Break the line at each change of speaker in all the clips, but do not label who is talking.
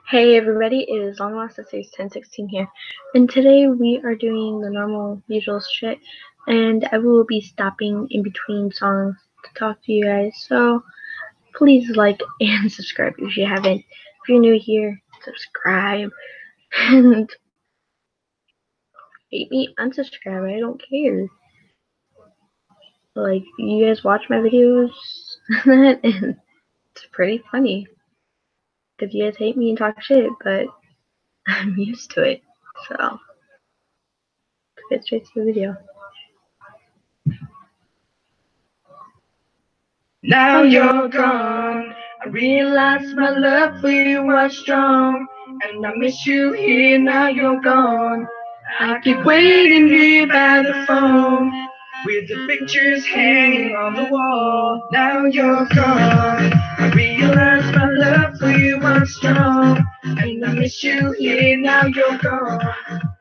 Hey everybody, it is Long Lost Essays 1016 here, and today we are doing the normal usual shit, and I will be stopping in between songs to talk to you guys, so please like and subscribe if you haven't. If you're new here, subscribe, and hate me, unsubscribe, I don't care. Like, you guys watch my videos, and it's pretty funny, because you guys hate me and talk shit, but I'm used to it, so let's get straight to the video.
Now you're gone. I realize my love for you was strong, and I miss you here. Now you're gone. I keep waiting here by the phone with the pictures hanging on the wall. Now you're gone. I realize my love for you was strong, and I miss you here. Now you're gone.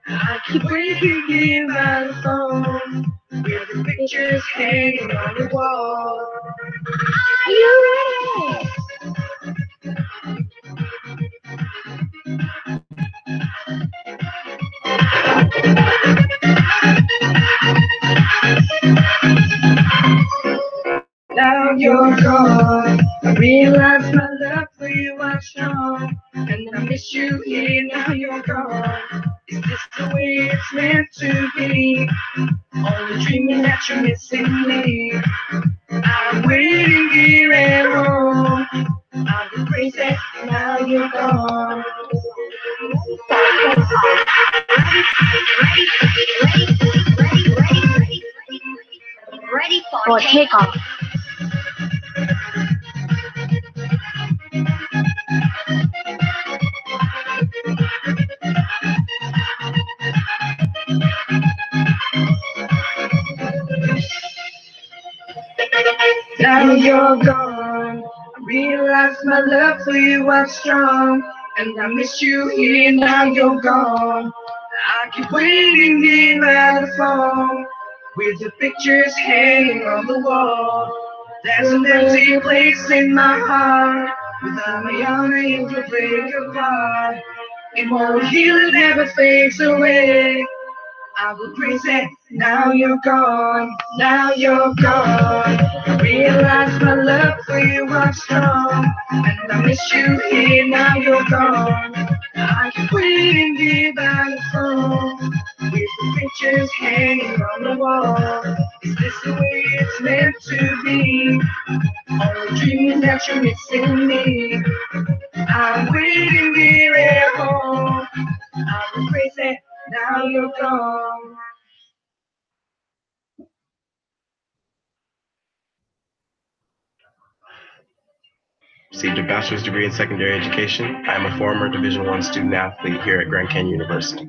I keep waiting here by the phone with the pictures hanging on the wall. Are you ready? Now you're gone. I realize my love for you was strong, and I miss you here. Now you're gone. Is this the way it's meant to be? Only dreaming that you're missing me. I'm waiting here at home. I'm crazy. Now you're gone.
Ready for takeoff.
Now you're gone. I realize my love for you was strong, and I miss you here. Now you're gone. I keep waiting here at the phone with the pictures hanging on the wall. There's an empty place in my heart without me on it to break apart. It won't heal, it never fades away. I was crazy, now you're gone, now you're gone. I realize my love for you was strong, and I miss you here, now you're gone. I keep waiting here by the phone, with the pictures hanging on the wall. Is this the way it's meant to be? Only dreaming that you're missing me. I'm waiting here at home. I was crazy, now you're gone.
Received a bachelor's degree in secondary education. I am a former Division I student athlete here at Grand Canyon University.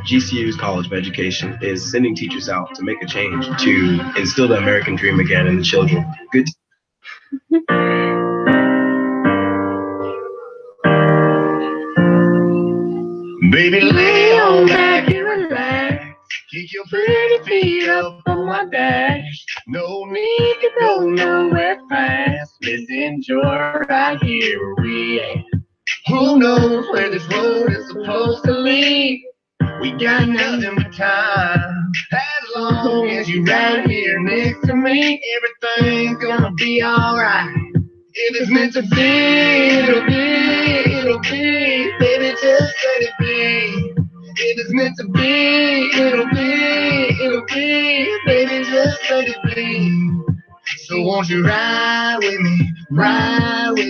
GCU's College of Education is sending teachers out to make a change to instill the American dream again in the children. Good.
Baby, lay on back and relax. Kick your pretty feet up on my dash. No need to go nowhere fast. Let's enjoy right here where we at. Who knows where this road is supposed to lead? We got nothing but time. As long as you're right here next to me, everything's gonna be alright. If it's meant to be, it'll be, it'll be. Baby, just let it be. If it's meant to be, it'll be, it'll be. Baby, just let it be. So won't you ride with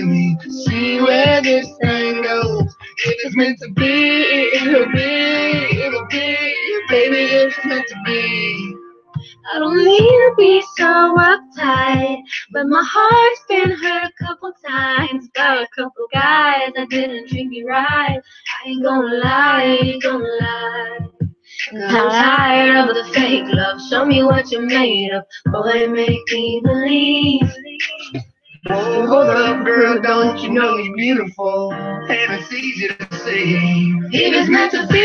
me, see where this thing goes. If it's meant to be, it'll be, it'll be. Baby, if it's meant to be.
I don't mean to be so uptight, but my heart's been hurt a couple times by a couple guys that didn't treat me right. I ain't gonna lie, ain't gonna lie. I'm tired of the fake love. Show me what you're made of, boy, make me believe.
Oh, hold up, girl, don't you know you're beautiful? And it's easy to see. If it's meant to be,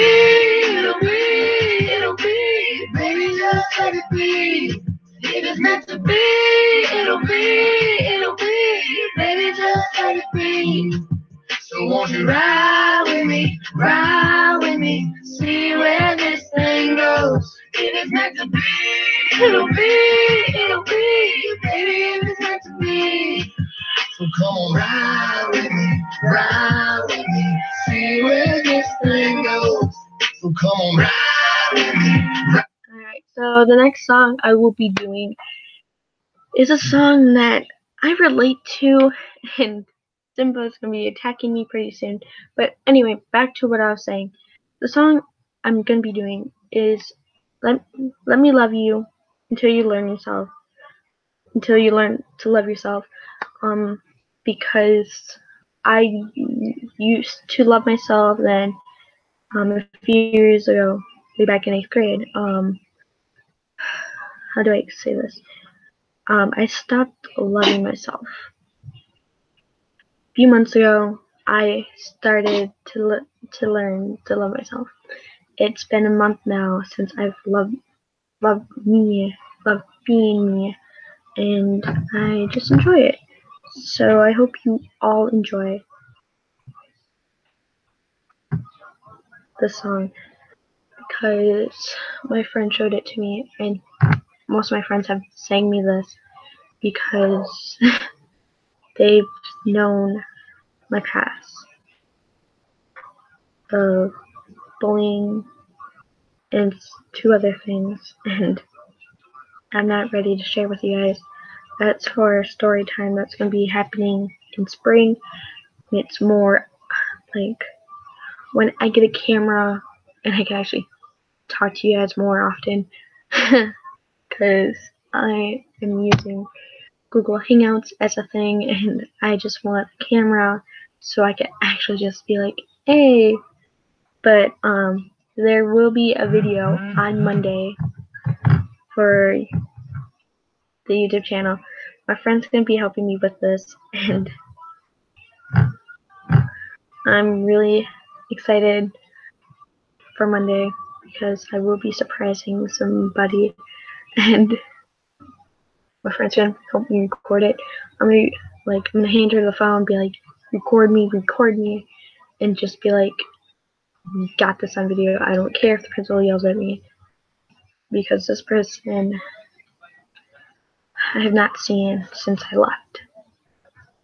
it'll be, it'll be. Baby, just let it be. If it's meant to be, it'll be, it'll be. Baby, just let it be. So won't you ride with me, see where this thing goes. If it's meant to be, it'll be, baby, if it's meant to be. So come on, ride with me, see where this thing goes. So come on, ride with me.
Alright, so the next song I will be doing is a song that I relate to, and Simba is going to be attacking me pretty soon. But anyway, back to what I was saying. The song I'm going to be doing is Let Me Love You Until You Learn Yourself. Until you learn to love yourself. Because I used to love myself then a few years ago, way back in 8th grade. How do I say this? I stopped loving myself. A few months ago, I started to learn to love myself. It's been a month now since I've loved being me, and I just enjoy it. So I hope you all enjoy the song, because my friend showed it to me, and most of my friends have sang me this because they've known my past, the bullying and 2 other things, and I'm not ready to share with you guys. That's for story time. That's going to be happening in spring. It's more like when I get a camera and I can actually talk to you guys more often, because I am using Google Hangouts as a thing, and I just want a camera so I can actually just be like, hey. But there will be a video on Monday for the YouTube channel. My friend's gonna be helping me with this, and I'm really excited for Monday because I will be surprising somebody, and my friend's gonna help me record it. I'm gonna hand her the phone and be like, record me, and just be like, you got this on video. I don't care if the principal yells at me, because this person I have not seen since I left.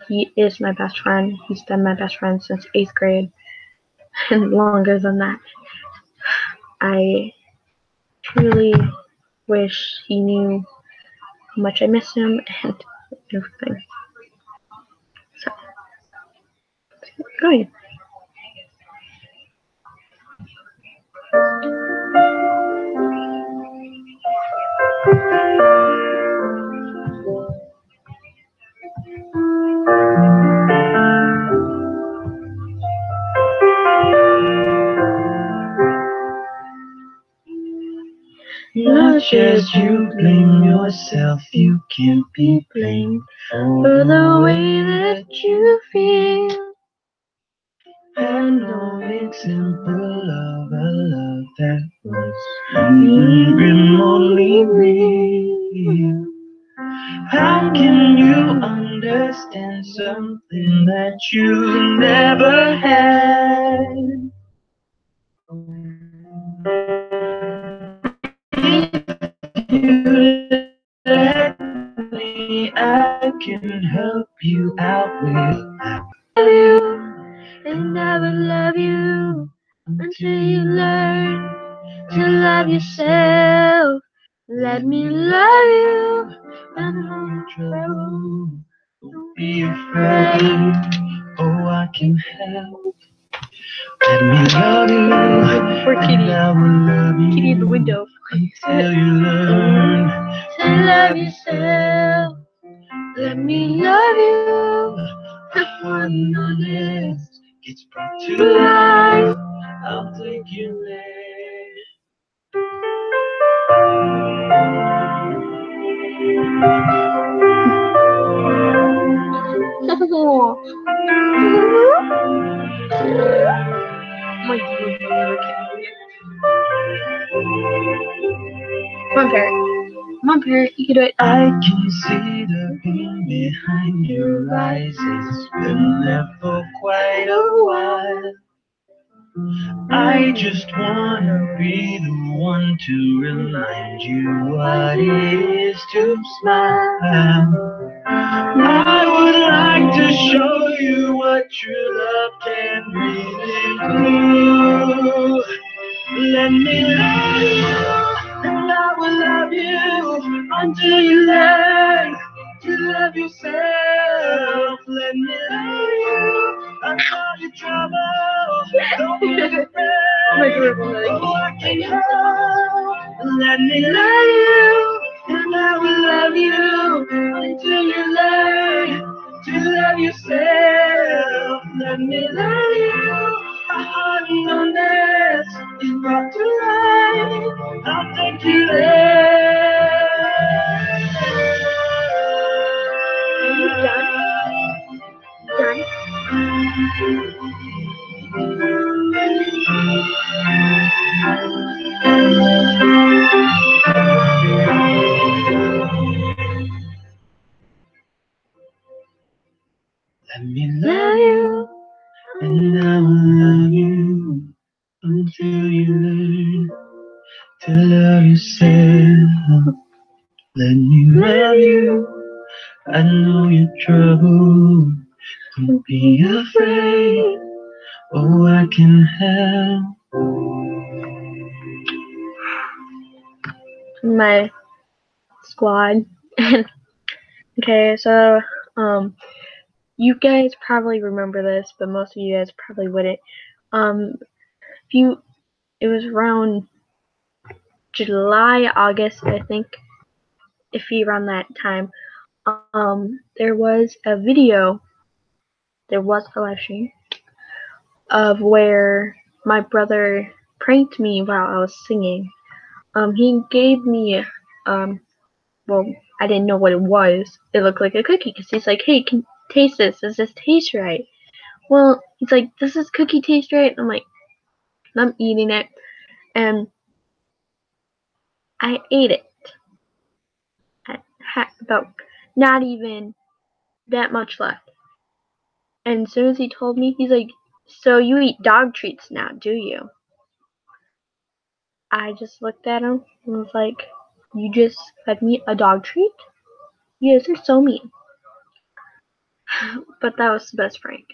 He is my best friend. He's been my best friend since 8th grade, and longer than that. I truly wish he knew how much I miss him and everything. So, let's keep going.
Not just you blame yourself, you can't be blamed for the way that you feel. I know example of a love that was remotely real. How can you understand something that you never had? You let me, I can help you out with you, and I will love you until you learn to love yourself. Let me love you when I'm in trouble. Don't be afraid, oh I can help. Let me love you,
Poor Kitty.
and I will love you
Kitty in the window.
until you learn to love yourself. Let me love you. If one honest gets brought to life, I'll take you there.
My God, Come on, Parrot. Come on, Parrot. You can do it.
I can see the pain behind your eyes. It's been there for quite a while. I just wanna be the one to remind you what it is to smile. I would like to show you what true love can really do. Let me love you, and I will love you until you learn to love yourself. Let me love you, I know your trouble. Don't be afraid. Oh, I can help. Let me love you, and I will love you until you learn to love yourself. Let me love you. My heart and honest is brought to life. I'll take you there.
Are you done? Done?
Let me love you, and I will love you until you learn to love yourself. Let me love you, I know your trouble. Don't be afraid, oh, I can help.
My squad. Okay, so you guys probably remember this, but most of you guys probably wouldn't. It was around July, August, I think, if you around that time. There was a video, there was a live stream of where my brother pranked me while I was singing. He gave me well, I didn't know what it was. It looked like a cookie because he's like, hey, can taste this. Does this taste right? Well, he's like, does this cookie taste right? I'm like, I'm eating it. And I ate it. I had about not even that much left. And as soon as he told me, he's like, so you eat dog treats now, do you? I just looked at him and was like, you just fed me a dog treat? You guys are so mean. But that was the best prank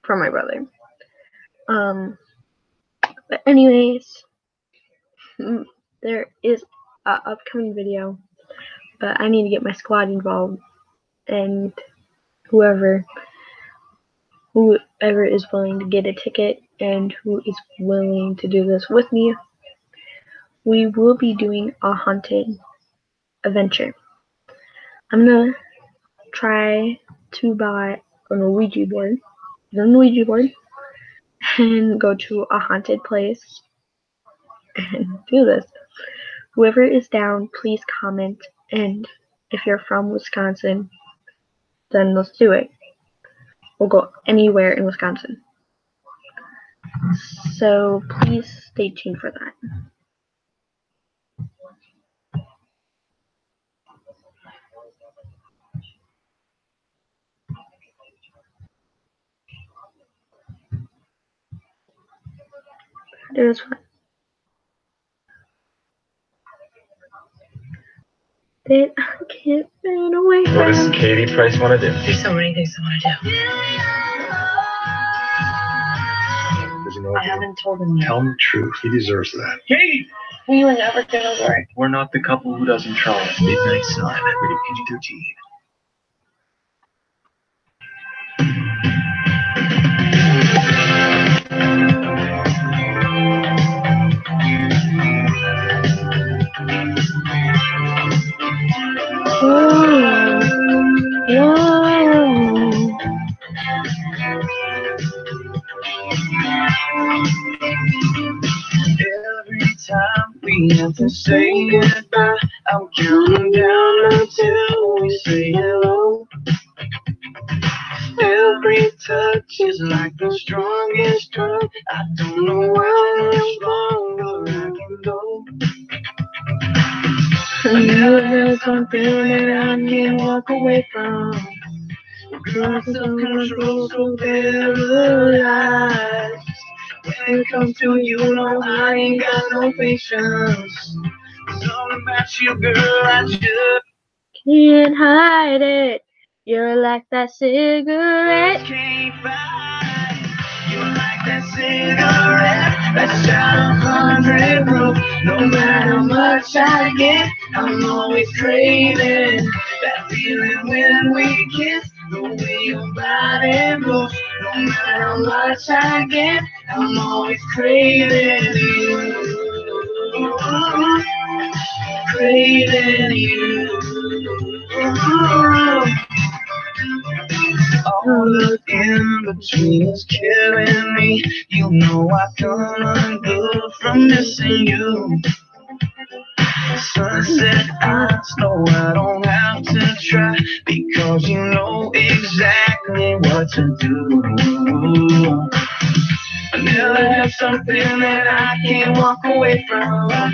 for my brother. But anyways, there is an upcoming video, but I need to get my squad involved, and whoever is willing to get a ticket and who is willing to do this with me, we will be doing a haunted adventure. I'm gonna try to buy an Ouija board, and go to a haunted place and do this. Whoever is down, please comment, and if you're from Wisconsin, then let's do it. We'll go anywhere in Wisconsin. So please stay tuned for that. There's one. That I can't run away from.
What does Katie Price want to do?
There's so many things I want to do.
Does he know
I
what to do?
haven't told him yet.
Tell him the truth. He deserves that.
Hey! We will never get over it.
We're not the couple who doesn't try. Midnight Sun, rated PG-13. Every time we have to say goodbye, I'm counting down until we say hello. Every touch is like the strongest drug. I don't know how much longer I can go. There's something that I can't walk away from. Girl, self-control, so paralyzed. When it comes to you, no, I ain't got no patience. It's all about you, girl, I just
Can't hide it. You're like that cigarette.
can't fight. You're like that cigarette that's shot 100 proof. No matter how much I get, I'm always craving that feeling when we kiss. The way your body moves. No matter how much I get, I'm always craving you. Craving you. All the in between is killing me. You know I come unglued from missing you. Sunset eyes, no, I don't have to try because you know exactly what to do. I never have something that I can't walk away from. But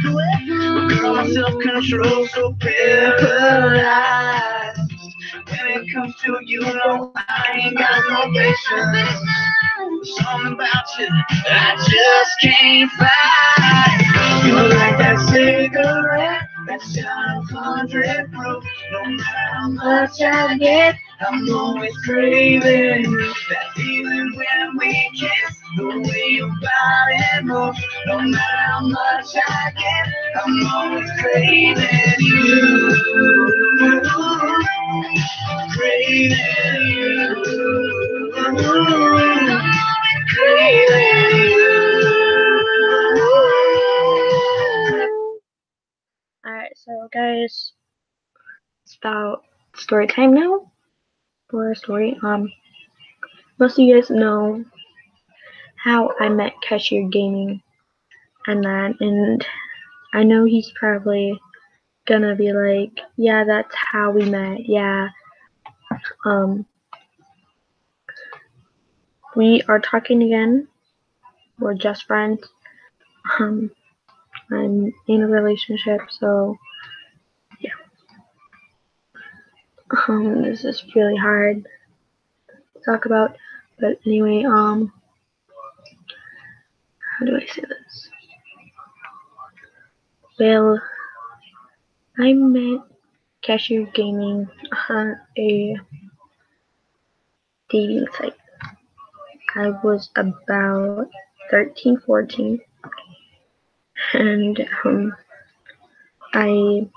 girl, my self-control so paralyzed. When it comes to you, no, I ain't got no patience. Something about you I just can't fight. You're like that cigarette that's shot 100 proof. No matter how much I get, I'm always craving that feeling when we kiss. The way your body moves. No matter how much I get, I'm always craving you. Craving you. Craving you.
Alright, so guys, it's about story time now. For a story, most of you guys know how I met Cashier Gaming and that, and I know he's probably gonna be like, yeah, that's how we met, yeah. We are talking again. We're just friends. I'm in a relationship, so yeah. This is really hard to talk about, but anyway, how do I say this? Well, I met Cashier Gaming on a dating site. I was about 13, 14, and I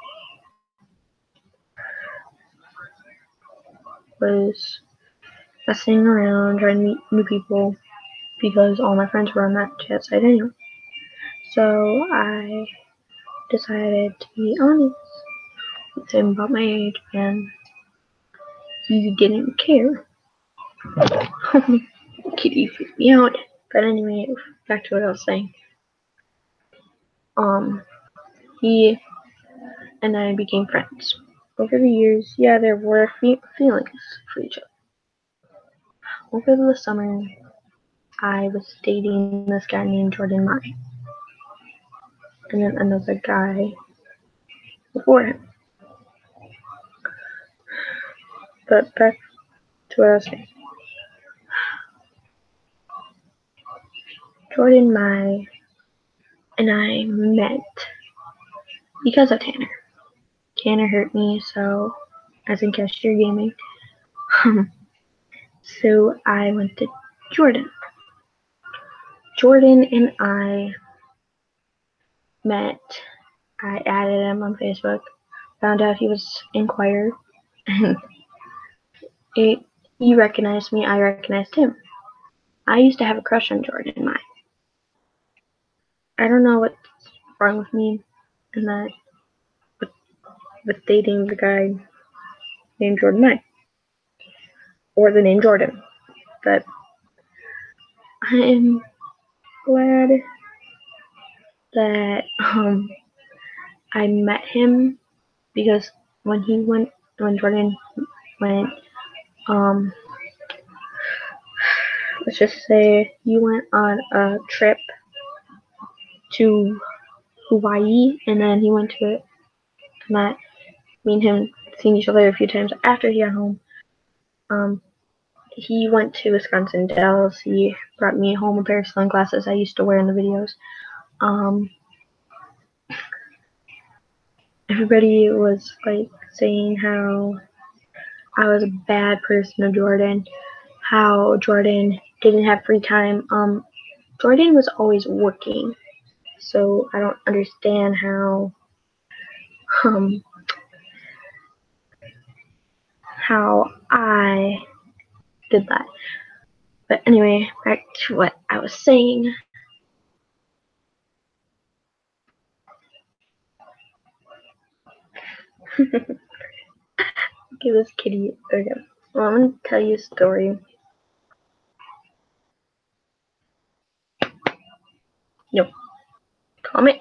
was messing around trying to meet new people because all my friends were on that chat site anyway. So I decided to be honest with him about my age, and he didn't care. Kitty freaked me out. But anyway, back to what I was saying. He and I became friends. Over the years, yeah, there were feelings for each other. Over the summer, I was dating this guy named Jordan Mai. And then another guy before him. But back to what I was saying. Jordan Mai and I met because of Tanner. Tanner hurt me, so as in Cashier Gaming. So I went to Jordan. Jordan and I met. I added him on Facebook. Found out he was in choir. He recognized me. I recognized him. I used to have a crush on Jordan Mai. I don't know what's wrong with me and that with dating the guy named Jordan Mai. Or the name Jordan. But I am glad that I met him because when Jordan went, let's just say he went on a trip to Hawaii, and then he went to it, and that me and him seen each other a few times after he got home. he went to Wisconsin Dells. He brought me home a pair of sunglasses I used to wear in the videos. Everybody was like saying how I was a bad person to Jordan, how Jordan didn't have free time. Jordan was always working, so I don't understand how I did that. But anyway, back to what I was saying. Give this kitty. Okay. Well, I'm gonna tell you a story. No. Comment.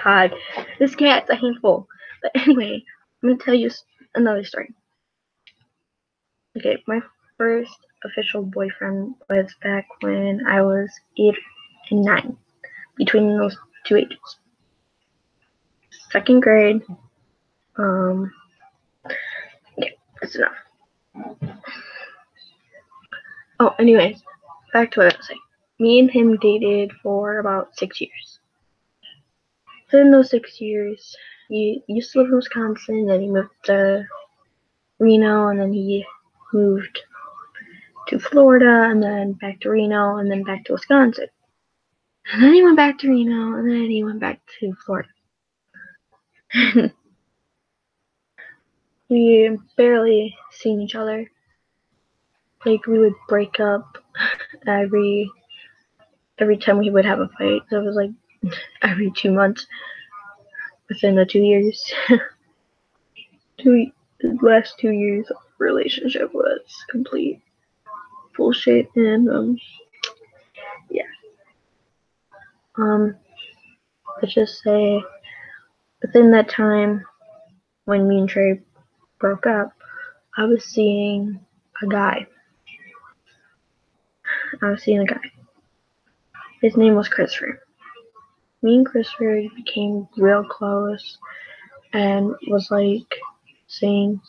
God, this cat's a handful. But anyway, I'm gonna tell you another story. Okay, my first official boyfriend was back when I was 8 and 9. Between those two ages. 2nd grade. Okay, that's enough. Oh, anyways, back to what I was saying. Me and him dated for about 6 years. So in those 6 years, he used to live in Wisconsin, then he moved to Reno, and then he moved to Florida, and then back to Reno, and then back to Wisconsin. And then he went back to Reno, and then he went back to Florida. We barely seen each other. Like, we would break up every time we would have a fight. So it was like every 2 months within the 2 years. The last 2 years of relationship was complete bullshit, and yeah. Let's just say within that time when me and Trey broke up, I was seeing a guy. His name was Christopher. Me and Christopher became real close and was like saying,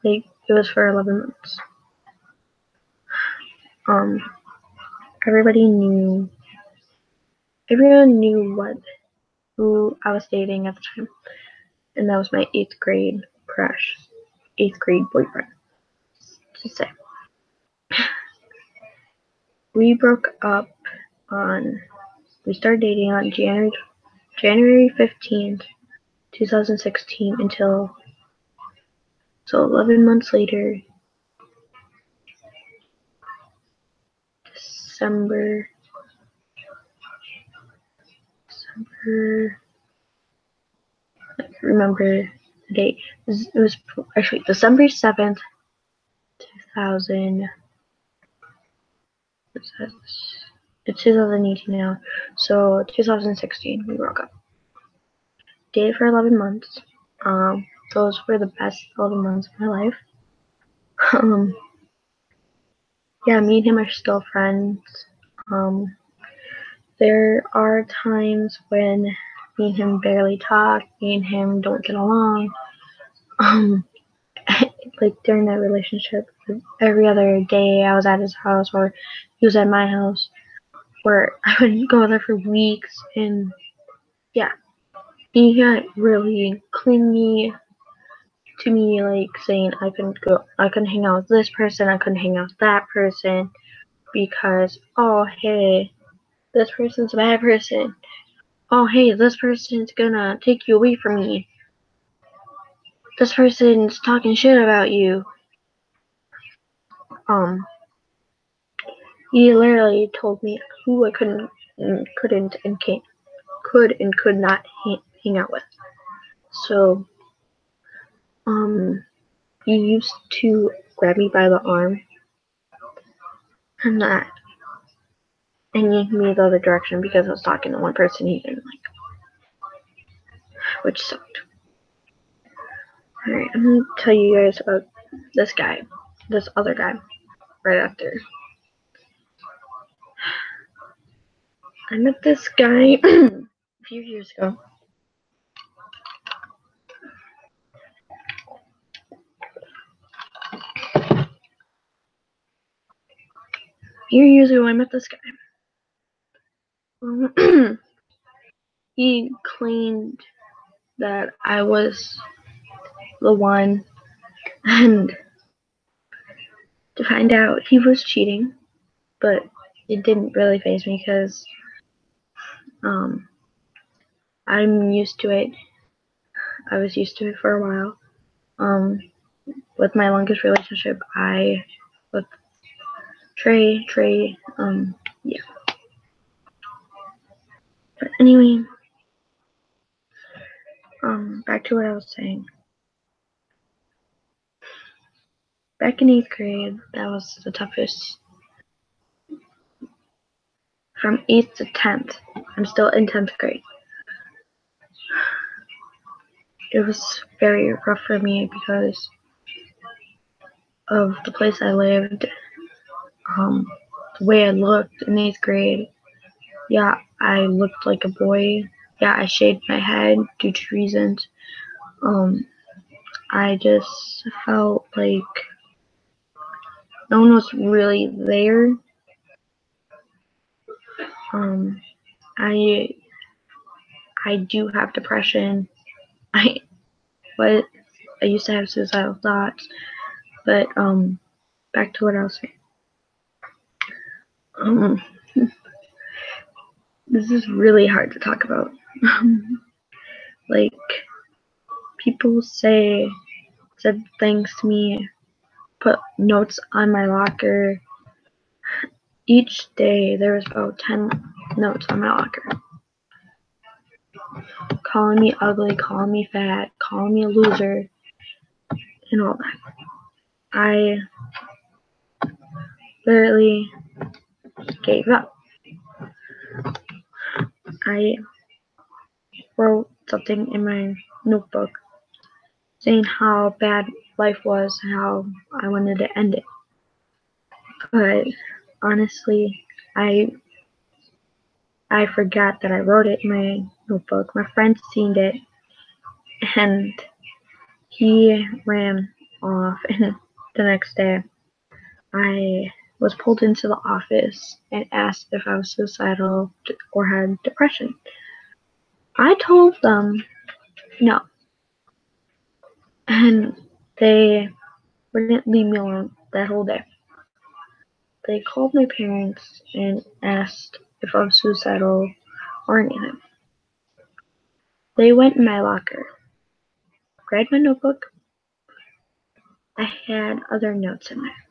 like, it was for 11 months. Everyone knew who I was dating at the time, and that was my 8th grade crush, 8th grade boyfriend, to say. We broke up we started dating on January 15th, 2016 so 11 months later, December, I can't remember the date. It was actually December 7th, 2000. It's 2018 now, so 2016 we broke up. Dated for 11 months. Those were the best 11 months of my life. Yeah, me and him are still friends. There are times when me and him barely talk, me and him don't get along. Like during that relationship, every other day I was at his house or he was at my house, where I would go there for weeks, and yeah, he got really clingy to me, like saying I couldn't hang out with this person, I couldn't hang out with that person, because, oh hey, this person's a bad person. Oh hey, this person's gonna take you away from me. This person's talking shit about you. He literally told me who I could and could not hang out with. So, he used to grab me by the arm and yank me the other direction because I was talking to one person he didn't like, which sucked. Alright, I'm gonna tell you guys about this other guy, right after. I met this guy a few years ago. I met this guy. He claimed that I was the one, and to find out he was cheating, but it didn't really faze me because I'm used to it. I was used to it for a while. With my longest relationship, with Trey, yeah. But anyway, back to what I was saying. Back in 8th grade, that was the toughest. From 8th to 10th, I'm still in 10th grade. It was very rough for me because of the place I lived, the way I looked in 8th grade. Yeah, I looked like a boy. Yeah, I shaved my head due to reasons. I just felt like no one was really there. I do have depression. I used to have suicidal thoughts, but back to what I was saying. This is really hard to talk about. Like, people said things to me, put notes on my locker. Each day there was about 10 notes on my locker. Calling me ugly, calling me fat, calling me a loser, and all that. I literally gave up. I wrote something in my notebook saying how bad life was and how I wanted to end it. But honestly, I forgot that I wrote it in my notebook. My friend seen it, and he ran off. And the next day, I was pulled into the office and asked if I was suicidal or had depression. I told them no, and they wouldn't leave me alone that whole day. They called my parents and asked if I was suicidal or anything. They went in my locker, grabbed my notebook. I had other notes in there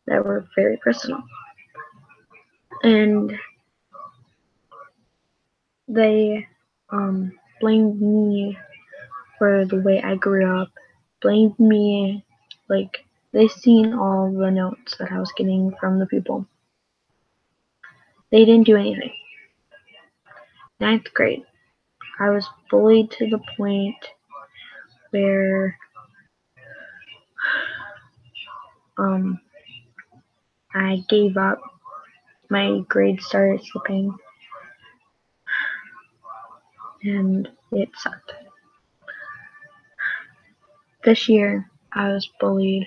that were very personal. And they blamed me for the way I grew up, blamed me, like, they seen all the notes that I was getting from the people. They didn't do anything. 9th grade, I was bullied to the point where I gave up. My grades started slipping, and it sucked. This year, I was bullied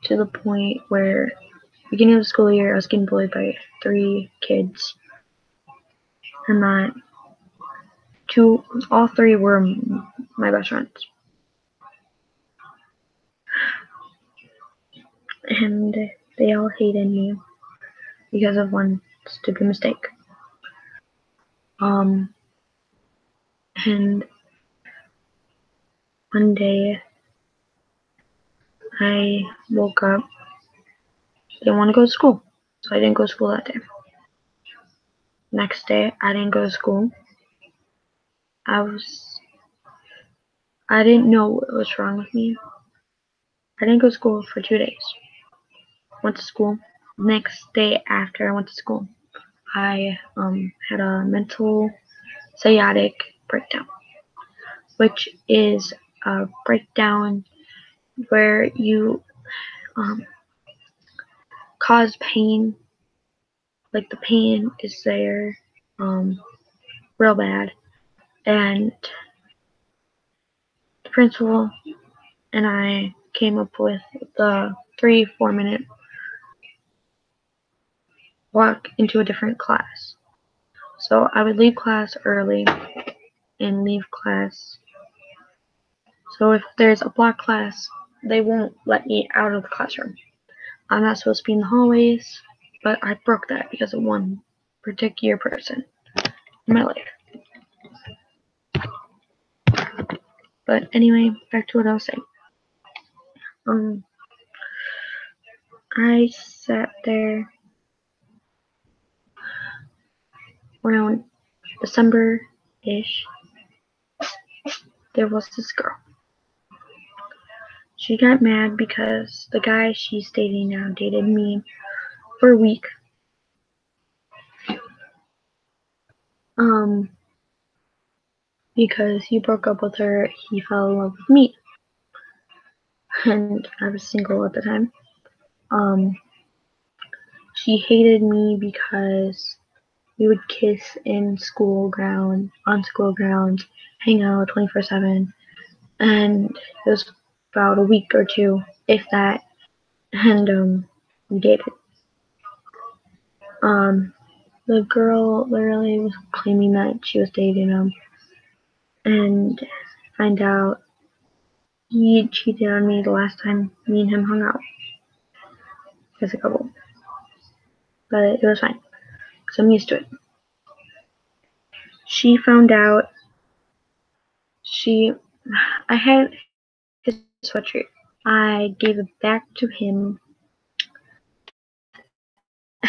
to the point where, beginning of the school year, I was getting bullied by 3 kids. And all 3 were my best friends. And they all hated me because of one stupid mistake. And one day, I woke up, didn't want to go to school, so I didn't go to school that day. Next day, I didn't go to school. I didn't know what was wrong with me. I didn't go to school for 2 days. Went to school. Next day after I went to school, I had a mental sciatic breakdown, which is a breakdown where you cause pain like the pain is there, real bad. And the principal and I came up with the 3-4 minute walk into a different class. So I would leave class early and leave class. So if there's a block class, they won't let me out of the classroom. I'm not supposed to be in the hallways, but I broke that because of one particular person in my life. But anyway, back to what I was saying. I sat there around December-ish. There was this girl. She got mad because the guy she's dating now dated me for a week. Because he broke up with her, he fell in love with me. And I was single at the time. She hated me because we would kiss on school grounds, hang out 24/7, and it was about a week or two, if that, and we dated. The girl literally was claiming that she was dating him, and find out he cheated on me the last time me and him hung out as a couple. But it was fine, because I'm used to it. She found out. I had his sweatshirt. I gave it back to him,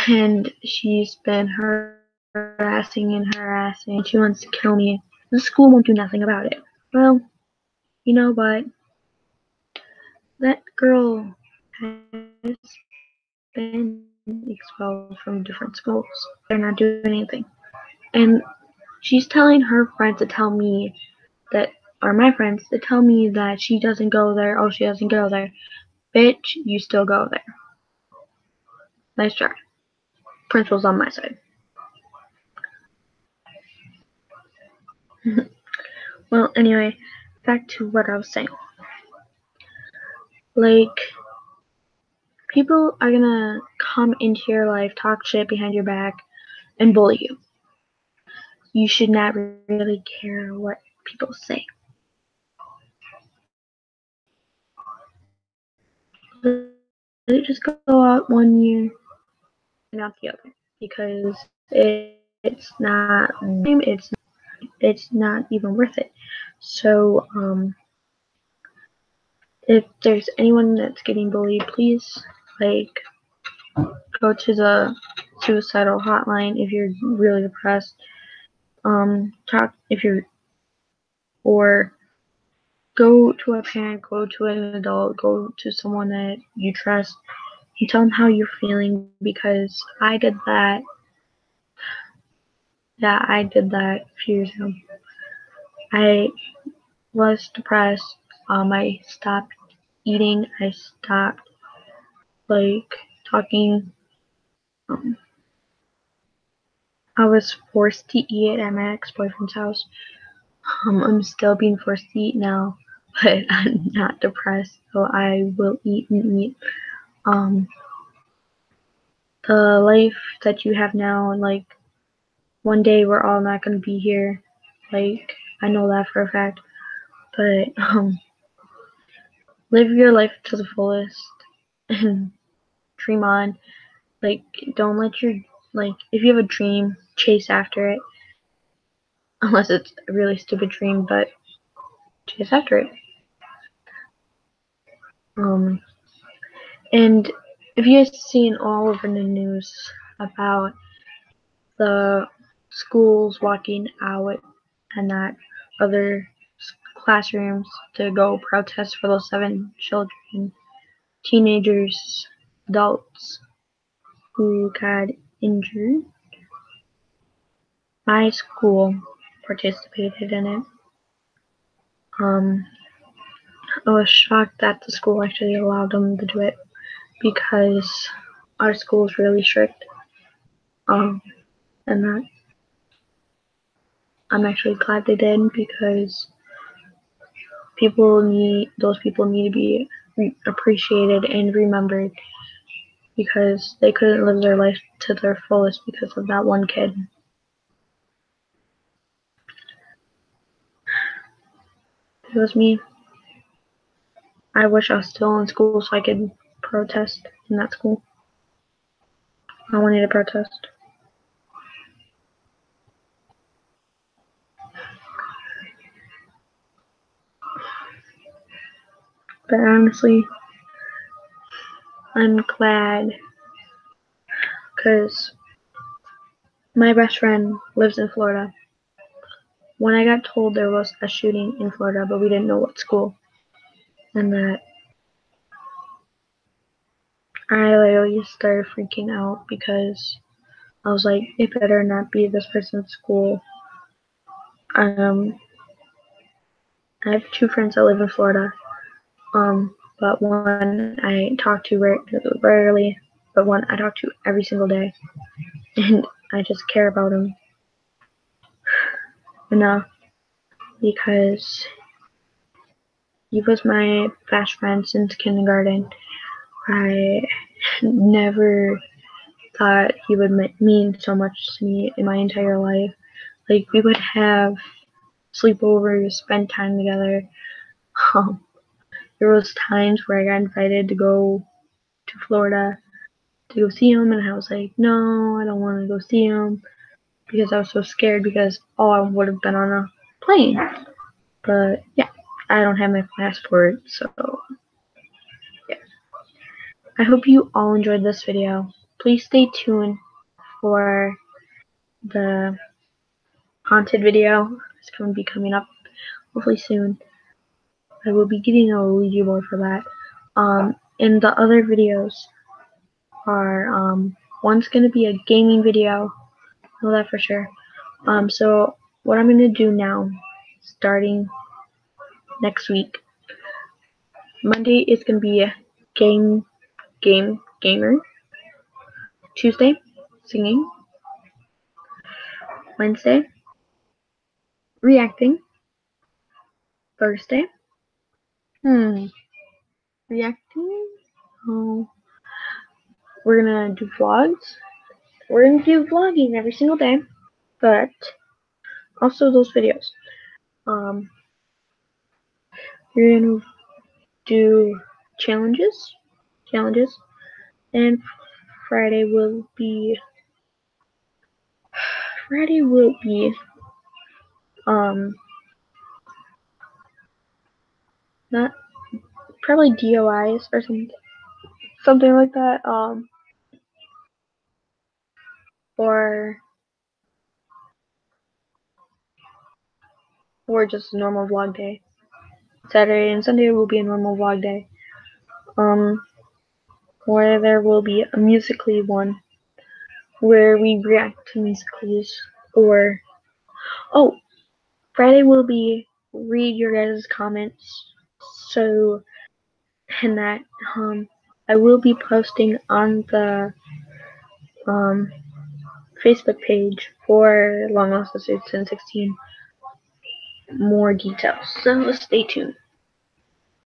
and she's been harassing and harassing. She wants to kill me. The school won't do nothing about it. Well, you know what? That girl has been expelled from different schools. They're not doing anything. And she's telling her friends to tell me that, or my friends, to tell me that she doesn't go there. Oh, she doesn't go there. Bitch, you still go there. Nice try. Principal's on my side. Well, anyway, back to what I was saying. Like, people are gonna come into your life, talk shit behind your back, and bully you. You should not really care what people say. Let it just go out one year and out the other, because it's not even worth it. So if there's anyone that's getting bullied, please go to the suicidal hotline if you're really depressed. Or go to a parent, go to an adult, go to someone that you trust, and tell them how you're feeling, because I did that. Yeah, I did that a few years ago. I was depressed. I stopped eating. I stopped talking. I was forced to eat at my ex-boyfriend's house. I'm still being forced to eat now, but I'm not depressed, so I will eat and eat. The life that you have now, one day we're all not gonna be here. I know that for a fact. But live your life to the fullest and dream on. Don't let your if you have a dream, chase after it. Unless it's a really stupid dream, but chase after it. And if you've seen all over the news about the schools walking out and not other classrooms to go protest for those 7 children, teenagers, adults who got injured, my school participated in it. I was shocked that the school actually allowed them to do it, because our school is really strict. And that I'm actually glad they did, because those people need to be appreciated and remembered, because they couldn't live their life to their fullest because of that one kid. If it was me, I wish I was still in school so I could protest in that school. I wanted to protest. But honestly, I'm glad, because my best friend lives in Florida. When I got told there was a shooting in Florida, but we didn't know what school, and that, I literally started freaking out, because I was like, it better not be this person's school. I have 2 friends that live in Florida, but one I talk to rarely, but one I talk to every single day, and I just care about him enough, because he was my best friend since kindergarten. I never thought he would mean so much to me in my entire life. Like, we would have sleepovers, spend time together. There was times where I got invited to go to Florida to go see him, and I was like, no, I don't want to go see him, because I was so scared, because I would have been on a plane. But yeah, I don't have my passport, so yeah. I hope you all enjoyed this video. Please stay tuned for the haunted video. It's going to be coming up hopefully soon. I will be getting a Ouija board for that. And the other videos are, one's going to be a gaming video. I know that for sure. So what I'm going to do now, starting next week, Monday is going to be a gamer. Tuesday, singing. Wednesday, reacting. Thursday, reacting. Oh, we're gonna do vlogs. We're gonna do vlogging every single day, but also those videos. We're gonna do challenges, and Friday will be not probably DOIs or something like that, or just a normal vlog day. Saturday and Sunday will be a normal vlog day. Where there will be a Musical.ly one, where we react to musicals, or Friday will be read your guys' comments. So, and that I will be posting on the Facebook page for Long Lost Sisters 1016 more details. So stay tuned.